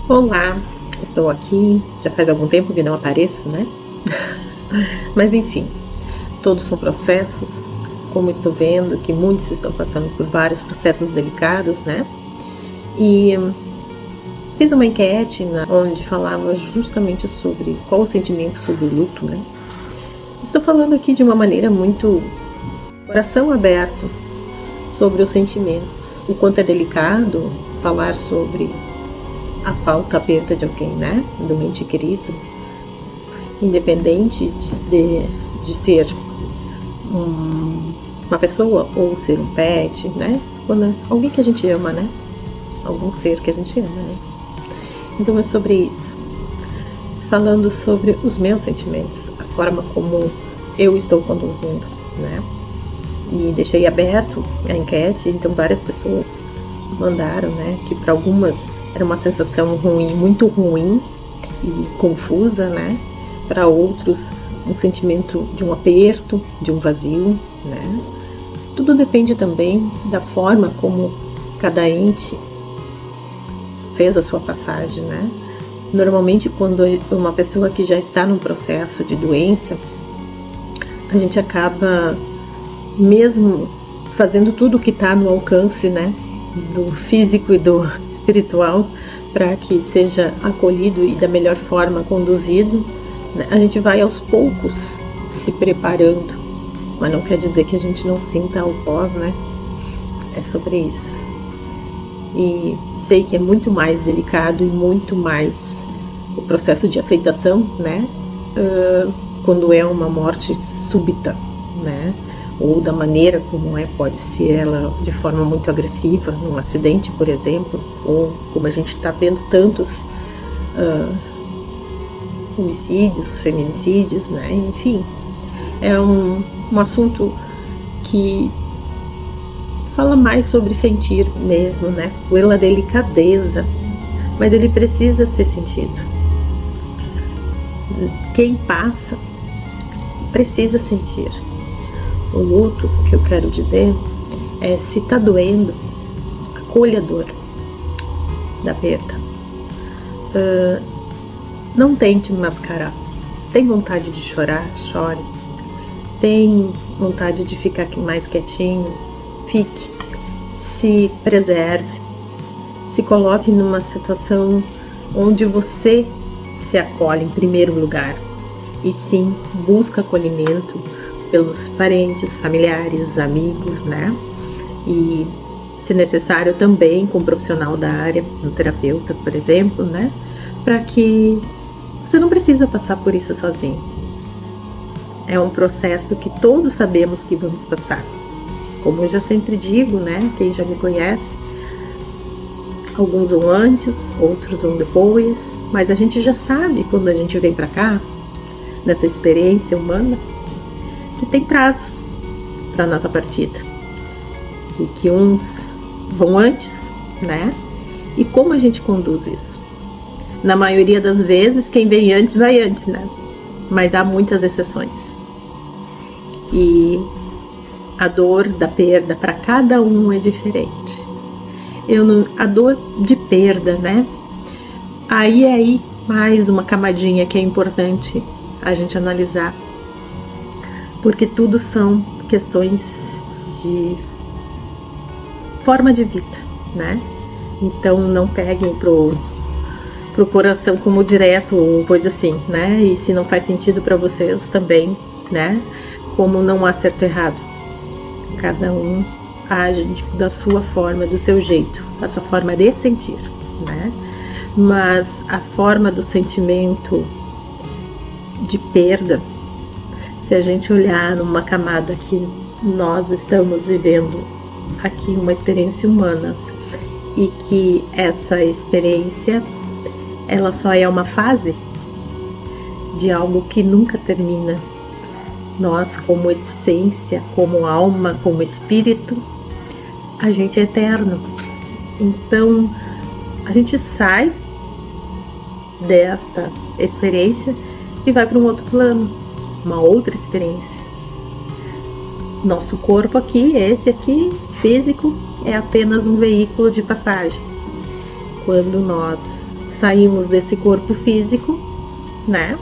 Olá, estou aqui, já faz algum tempo que não apareço, né? Mas enfim, todos são processos, como estou vendo que muitos estão passando por vários processos delicados, né? E fiz uma enquete onde falava justamente sobre qual o sentimento sobre o luto, né? Estou falando aqui de uma maneira muito coração aberto sobre os sentimentos, o quanto é delicado falar sobre a falta, a perda de alguém, né? Do ente querido, independente de ser uma pessoa ou ser um pet, né? Quando alguém que a gente ama, né? Algum ser que a gente ama, né? Então é sobre isso. Falando sobre os meus sentimentos, a forma como eu estou conduzindo, né? E deixei aberto a enquete, então várias pessoas mandaram, né? Que para algumas era uma sensação ruim, muito ruim e confusa, né? Para outros, um sentimento de um aperto, de um vazio, né? Tudo depende também da forma como cada ente fez a sua passagem, né? Normalmente, quando uma pessoa que já está num processo de doença, a gente acaba mesmo fazendo tudo que está no alcance, né? Do físico e do espiritual, para que seja acolhido e da melhor forma conduzido, né? A gente vai aos poucos se preparando, mas não quer dizer que a gente não sinta o pós, né? É sobre isso. E sei que é muito mais delicado e muito mais o processo de aceitação, né? Quando é uma morte súbita, né? Ou da maneira como pode ser ela de forma muito agressiva, num acidente, por exemplo, ou como a gente está vendo tantos homicídios, feminicídios, né? Enfim, é um assunto que fala mais sobre sentir mesmo, né? Pela delicadeza, mas ele precisa ser sentido. Quem passa precisa sentir. O luto, o que eu quero dizer, é se tá doendo, acolha a dor da perda. Não tente mascarar. Tem vontade de chorar? Chore. Tem vontade de ficar mais quietinho? Fique. Se preserve. Se coloque numa situação onde você se acolhe em primeiro lugar. E sim, busca acolhimento pelos parentes, familiares, amigos, né? E, se necessário, também com um profissional da área, um terapeuta, por exemplo, né? Para que você não precisa passar por isso sozinho. É um processo que todos sabemos que vamos passar. Como eu já sempre digo, né? Quem já me conhece, alguns vão antes, outros vão depois, mas a gente já sabe quando a gente vem para cá, nessa experiência humana, que tem prazo para nossa partida e que uns vão antes, né? E como a gente conduz isso? Na maioria das vezes, quem vem antes vai antes, né? Mas há muitas exceções. E a dor da perda para cada um é diferente. A dor de perda, né? Aí mais uma camadinha que é importante a gente analisar. Porque tudo são questões de forma de vista, né? Então não peguem pro coração como direto ou coisa assim, né? E se não faz sentido para vocês também, né? Como não há certo e errado. Cada um age da sua forma, do seu jeito, a sua forma de sentir, né? Mas a forma do sentimento de perda, se a gente olhar numa camada que nós estamos vivendo aqui, uma experiência humana, e que essa experiência, ela só é uma fase de algo que nunca termina. Nós, como essência, como alma, como espírito, a gente é eterno. Então, a gente sai desta experiência e vai para um outro plano, uma outra experiência. Nosso corpo aqui, esse aqui, físico, é apenas um veículo de passagem. Quando nós saímos desse corpo físico, né?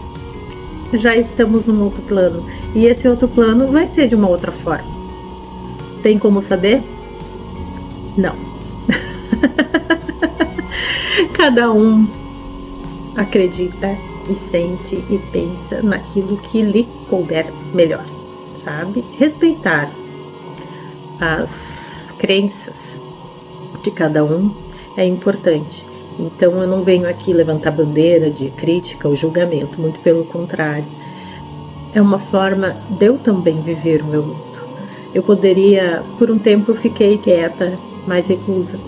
Já estamos num outro plano. E esse outro plano vai ser de uma outra forma. Tem como saber? Não. Cada um acredita e sente e pensa naquilo que lhe couber melhor, sabe? Respeitar as crenças de cada um é importante. Então eu não venho aqui levantar bandeira de crítica ou julgamento, muito pelo contrário. É uma forma de eu também viver o meu luto. Eu poderia, por um tempo eu fiquei quieta, mais reclusa.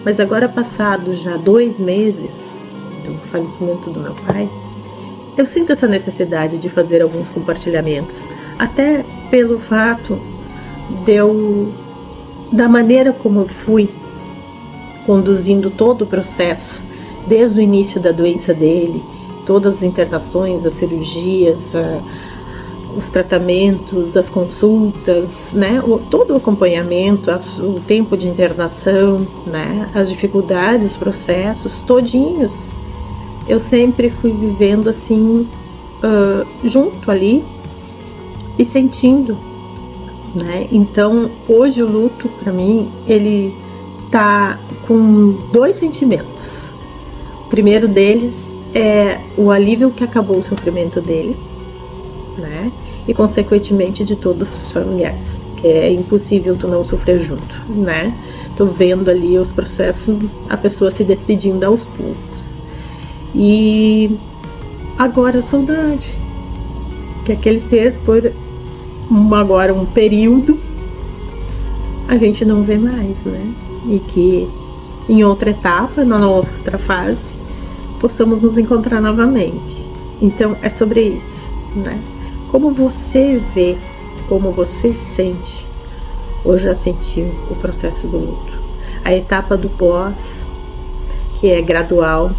Mas agora passados já 2 meses do falecimento do meu pai, eu sinto essa necessidade de fazer alguns compartilhamentos. Até pelo fato da maneira como eu fui conduzindo todo o processo, desde o início da doença dele, todas as internações, as cirurgias, os tratamentos, as consultas, né? Todo o acompanhamento, o tempo de internação, né? As dificuldades, os processos, todinhos. Eu sempre fui vivendo assim, junto ali e sentindo, né? Então, hoje o luto, para mim, ele tá com 2 sentimentos. O primeiro deles é o alívio que acabou o sofrimento dele, né? E consequentemente de todos os familiares, que é impossível tu não sofrer junto, né? Tô vendo ali os processos, a pessoa se despedindo aos poucos. E agora a saudade, que aquele ser por agora um período a gente não vê mais, né? E que em outra etapa, na outra fase, possamos nos encontrar novamente. Então é sobre isso, né? Como você vê, como você sente, ou já sentiu o processo do luto. A etapa do pós, que é gradual,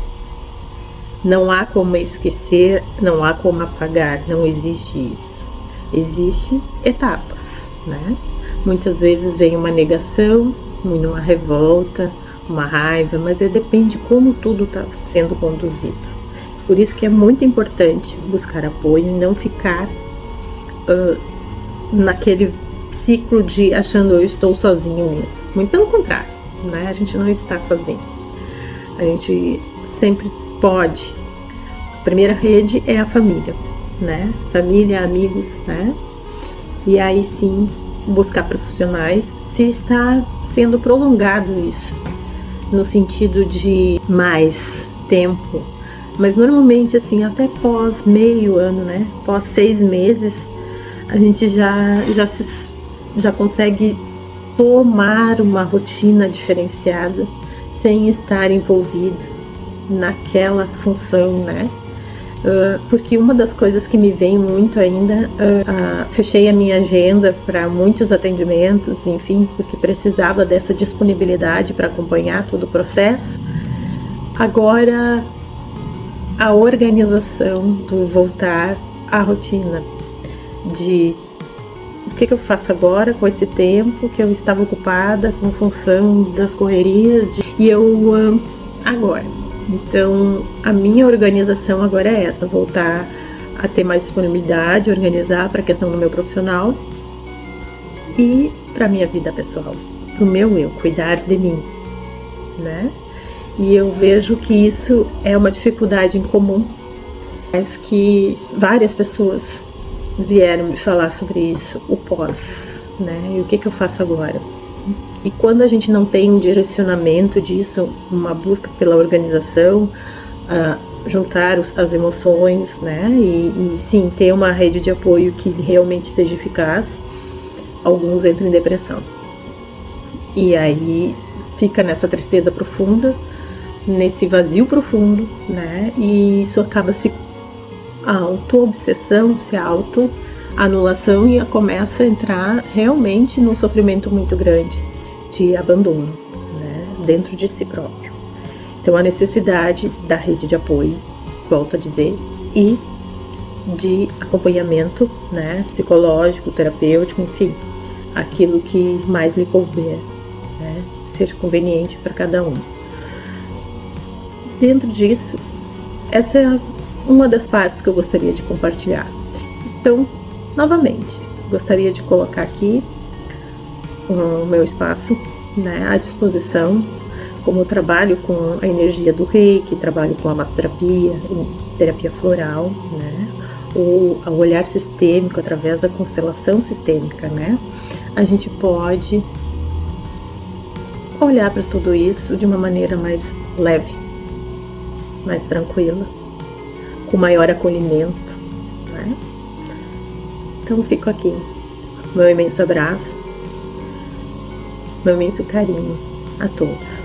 não há como esquecer, não há como apagar, não existe isso. Existem etapas, né? Muitas vezes vem uma negação, uma revolta, uma raiva, mas depende como tudo está sendo conduzido. Por isso que é muito importante buscar apoio e não ficar naquele ciclo de achando eu estou sozinho nisso. Muito pelo contrário, né? A gente não está sozinho. A gente sempre pode. A primeira rede é a família, né? Família, amigos, né? E aí sim buscar profissionais se está sendo prolongado isso, no sentido de mais tempo. Mas normalmente assim, até pós meio ano, né? Pós 6 meses, a gente já consegue tomar uma rotina diferenciada sem estar envolvido naquela função, né? Porque uma das coisas que me vem muito ainda, fechei a minha agenda para muitos atendimentos, enfim, porque precisava dessa disponibilidade para acompanhar todo o processo. Agora, a organização do voltar à rotina, de o que eu faço agora com esse tempo que eu estava ocupada com função das correrias, e eu agora. Então, a minha organização agora é essa, voltar a ter mais disponibilidade, organizar para a questão do meu profissional e para a minha vida pessoal, para o meu eu, cuidar de mim, né? E eu vejo que isso é uma dificuldade em comum, mas que várias pessoas vieram me falar sobre isso, o pós, né? E o que eu faço agora? E quando a gente não tem um direcionamento disso, uma busca pela organização, juntar as emoções, né? E sim, ter uma rede de apoio que realmente seja eficaz, alguns entram em depressão. E aí fica nessa tristeza profunda, nesse vazio profundo, né? E isso acaba se auto-obsessão, se auto-anulação e começa a entrar realmente num sofrimento muito grande de abandono, né? Dentro de si próprio. Então a necessidade da rede de apoio, volto a dizer, e de acompanhamento, né? Psicológico, terapêutico, enfim, aquilo que mais lhe couber, né? Ser conveniente para cada um. dentro disso, essa é uma das partes que eu gostaria de compartilhar. Então, novamente, gostaria de colocar aqui o meu espaço, né, à disposição, como eu trabalho com a energia do Reiki, trabalho com a massoterapia, terapia floral, né, ou o olhar sistêmico através da constelação sistêmica, né, a gente pode olhar para tudo isso de uma maneira mais leve, mais tranquila, com maior acolhimento, né? Então fico aqui, meu imenso abraço, meu imenso carinho a todos.